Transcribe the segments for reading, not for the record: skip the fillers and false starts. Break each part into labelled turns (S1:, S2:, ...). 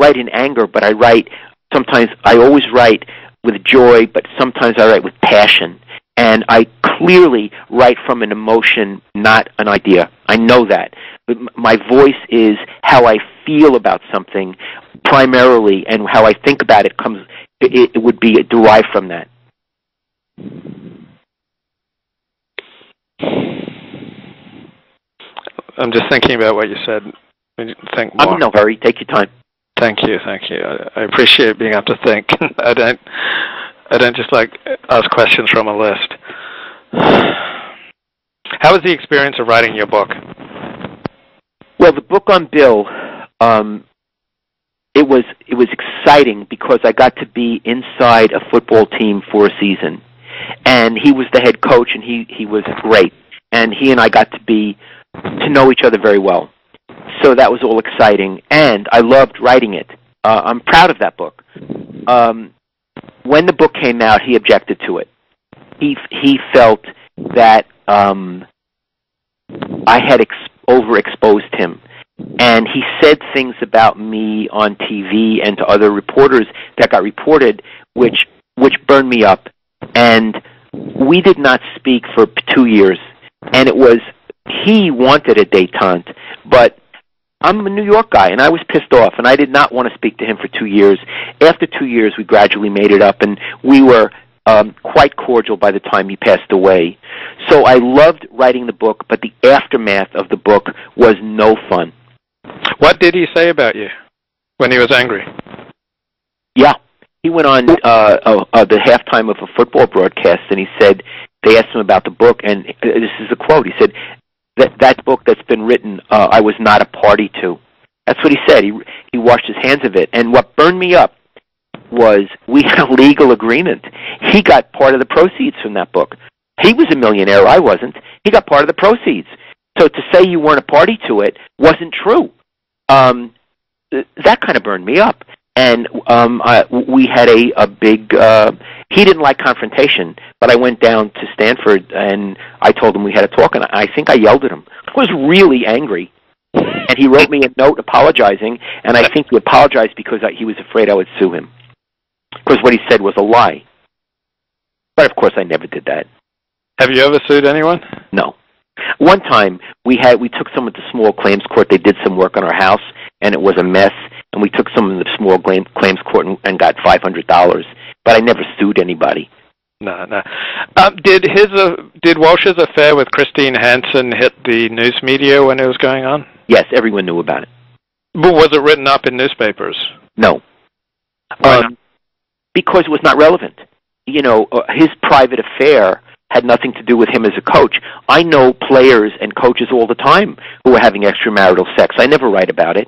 S1: write in anger, but I always write with joy, but sometimes I write with passion. And I clearly write from an emotion, not an idea. I know that. But my voice is how I feel about something primarily, and how I think about it would be derived from that.
S2: I'm just thinking about what you said. Think more.
S1: I'm in no hurry. Take your time.
S2: Thank you. I appreciate being able to think. I don't just ask questions from a list. How was the experience of writing your book?
S1: Well, the book on Bill, it was exciting because I got to be inside a football team for a season, and he was the head coach, and he was great, and he and I got to know each other very well. So that was all exciting, and I loved writing it. I'm proud of that book. When the book came out, he objected to it. He felt that I had overexposed him, and he said things about me on TV and to other reporters that got reported, which burned me up. And we did not speak for 2 years, and he wanted a détente, but I'm a New York guy, and I was pissed off, and I did not want to speak to him for 2 years. After 2 years, we gradually made it up, and we were quite cordial by the time he passed away. So I loved writing the book, but the aftermath of the book was no fun.
S2: What did he say about you when he was angry?
S1: Yeah. He went on the halftime of a football broadcast, and he said, they asked him about the book, and this is a quote. He said, that book that's been written, I was not a party to. That's what he said. He washed his hands of it. And what burned me up was we had a legal agreement. He got part of the proceeds from that book. He was a millionaire. I wasn't. He got part of the proceeds. So to say you weren't a party to it wasn't true. That kind of burned me up. And we had a big... he didn't like confrontation, but I went down to Stanford, and I told him we had a talk, and I think I yelled at him. I was really angry. And he wrote me a note apologizing, and I think he apologized because he was afraid I would sue him. Because what he said was a lie. But, of course, I never did that.
S2: Have you ever sued anyone?
S1: No. One time, we took someone to small claims court. They did some work on our house, and it was a mess. And we took someone to the small claims court and got $500. But I never sued anybody.
S2: No. Did Walsh's affair with Christine Hansen hit the news media when it was going on?
S1: Yes, everyone knew about it.
S2: But was it written up in newspapers?
S1: No.
S2: Why not?
S1: Because it was not relevant. You know, his private affair had nothing to do with him as a coach. I know players and coaches all the time who are having extramarital sex. I never write about it.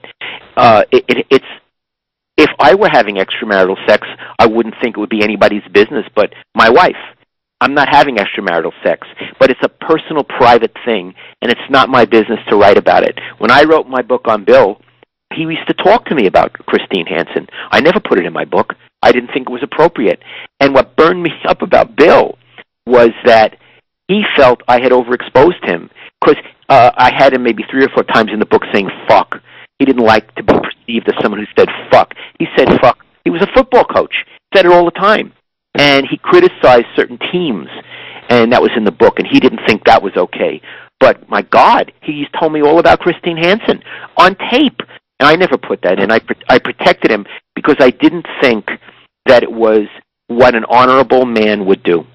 S1: If I were having extramarital sex, I wouldn't think it would be anybody's business but my wife. I'm not having extramarital sex, but it's a personal, private thing, and it's not my business to write about it. When I wrote my book on Bill, he used to talk to me about Christine Hansen. I never put it in my book. I didn't think it was appropriate. And what burned me up about Bill was that he felt I had overexposed him, because I had him maybe 3 or 4 times in the book saying fuck. He didn't like to be perceived as someone who said fuck. He said fuck. He was a football coach. He said it all the time. And he criticized certain teams, and that was in the book, and he didn't think that was okay. But, my God, he's told me all about Christine Hansen on tape. And I never put that in. I protected him because I didn't think that it was what an honorable man would do,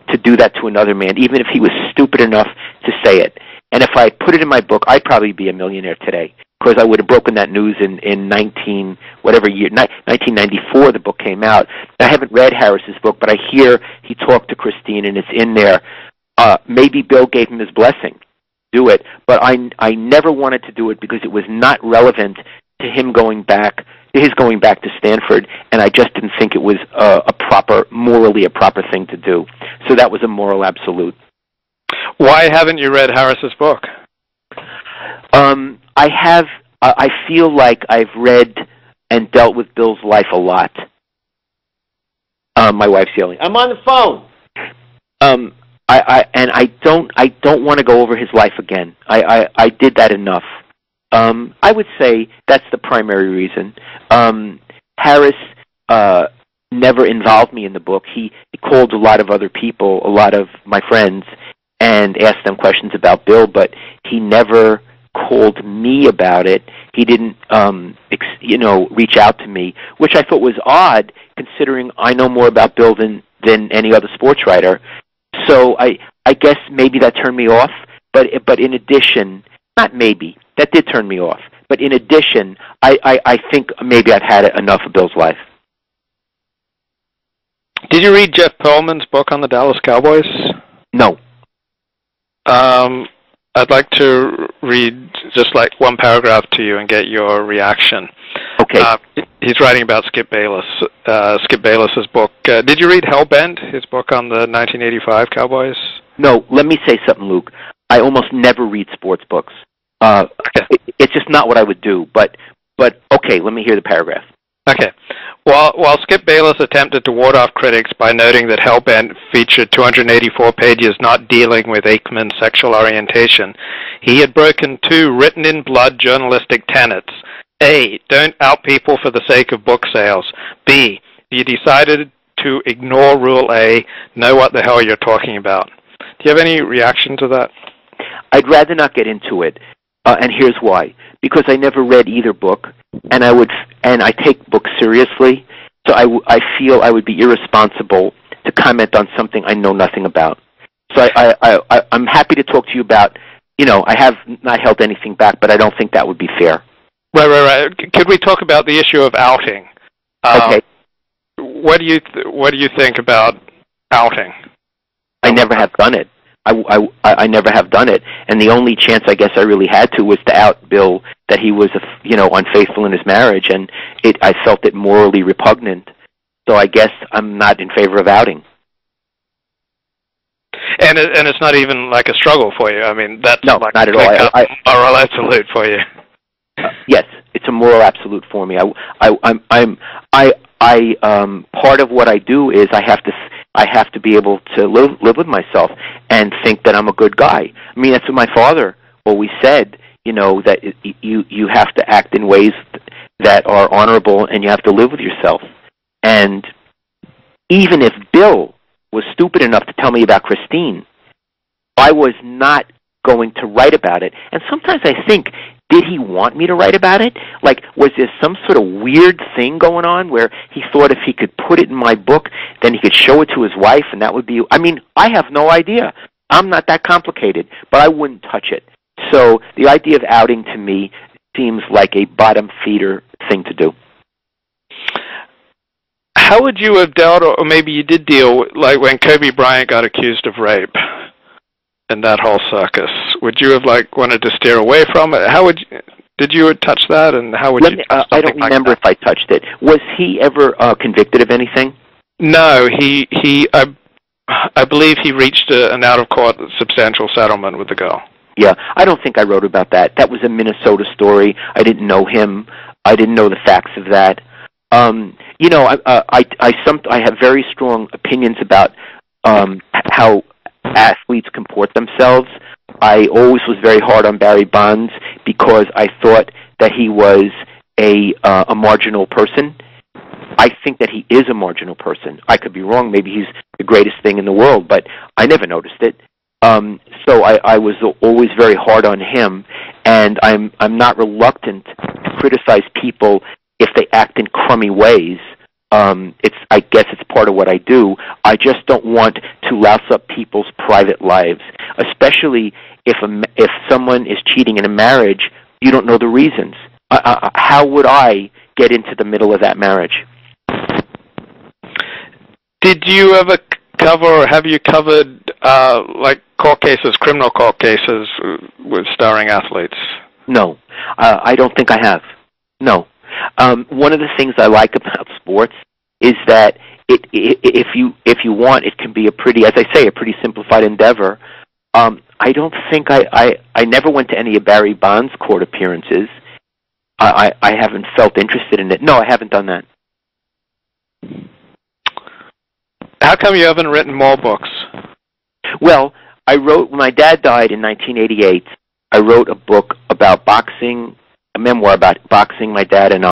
S1: to do that to another man, even if he was stupid enough to say it. And if I put it in my book, I'd probably be a millionaire today, because I would have broken that news in 1994 the book came out. I haven't read Harris's book, but I hear he talked to Christine, and it's in there. Maybe Bill gave him his blessing. Do it, but I never wanted to do it because it was not relevant to him going back to Stanford, and I just didn't think it was morally a proper thing to do. So that was a moral absolute.
S2: Why haven't you read Harris's book?
S1: I have. I feel like I've read and dealt with Bill's life a lot. My wife's yelling, "I'm on the phone." I don't want to go over his life again. I did that enough. I would say that's the primary reason. Harris never involved me in the book. He called a lot of other people, a lot of my friends, and asked them questions about Bill, but he never called me about it. He didn't, reach out to me, which I thought was odd, considering I know more about Bill than any other sports writer. So I guess maybe that turned me off. But in addition, not maybe, that did turn me off. But in addition, I think maybe I've had enough of Bill's life.
S2: Did you read Jeff Pearlman's book on the Dallas Cowboys?
S1: No.
S2: I'd like to read just like one paragraph to you and get your reaction.
S1: Okay.
S2: He's writing about Skip Bayless. Skip Bayless's book. Did you read Hellbent, his book on the 1985 Cowboys?
S1: No. Let me say something, Luke. I almost never read sports books.
S2: Okay.
S1: It's just not what I would do. But okay, let me hear the paragraph.
S2: Okay. While Skip Bayless attempted to ward off critics by noting that Hellbent featured 284 pages not dealing with Aikman's sexual orientation, he had broken two written-in-blood journalistic tenets. A, don't out people for the sake of book sales. B, you decided to ignore Rule A, know what the hell you're talking about. Do you have any reaction to that?
S1: I'd rather not get into it, and here's why. Because I never read either book, and I take books seriously, so I feel I would be irresponsible to comment on something I know nothing about. So I'm happy to talk to you about, I have not held anything back, but I don't think that would be fair.
S2: Right. Could we talk about the issue of outing?
S1: Okay.
S2: What do you think about outing?
S1: I never have done it. I never have done it, and the only chance I guess I really had to was to out Bill that he was unfaithful in his marriage, and I felt it morally repugnant. So I guess I'm not in favor of outing.
S2: And it's not even like a struggle for you. I mean, that's
S1: no,
S2: like
S1: not at all.
S2: A moral absolute for you.
S1: Yes, it's a moral absolute for me. Part of what I do is I have to be able to live with myself and think that I'm a good guy. I mean, that's what my father always said. That you have to act in ways that are honorable, and you have to live with yourself. And even if Bill was stupid enough to tell me about Christine, I was not going to write about it. And sometimes I think, did he want me to write about it? Like, was there some sort of weird thing going on where he thought if he could put it in my book, then he could show it to his wife, and that would be... I mean, I have no idea. I'm not that complicated, but I wouldn't touch it. So the idea of outing to me seems like a bottom-feeder thing to do.
S2: How would you have dealt, or maybe you did deal, like when Kobe Bryant got accused of rape and that whole circus? Would you have wanted to steer away from it? Did you touch that, and how would you?
S1: I don't remember if I touched it. Was he ever convicted of anything?
S2: No, I believe he reached an out-of-court substantial settlement with the girl.
S1: Yeah, I don't think I wrote about that. That was a Minnesota story. I didn't know him. I didn't know the facts of that. I have very strong opinions about how athletes comport themselves. I always was very hard on Barry Bonds because I thought that he was a marginal person. I think that he is a marginal person. I could be wrong. Maybe he's the greatest thing in the world, but I never noticed it. So I was always very hard on him, and I'm not reluctant to criticize people if they act in crummy ways. I guess it's part of what I do. I just don't want to louse up people's private lives, especially if someone is cheating in a marriage. You don't know the reasons. How would I get into the middle of that marriage?
S2: Did you ever cover, or have you covered court cases, criminal court cases with starring athletes? No.
S1: I don't think I have. No. One of the things I like about sports is that if you want, it can be a pretty simplified endeavor. I don't think I never went to any of Barry Bonds' court appearances. I haven't felt interested in it. No, I haven't done that.
S2: How come you haven't written more books?
S1: Well, when my dad died in 1988, I wrote a book about boxing memoir about boxing, my dad and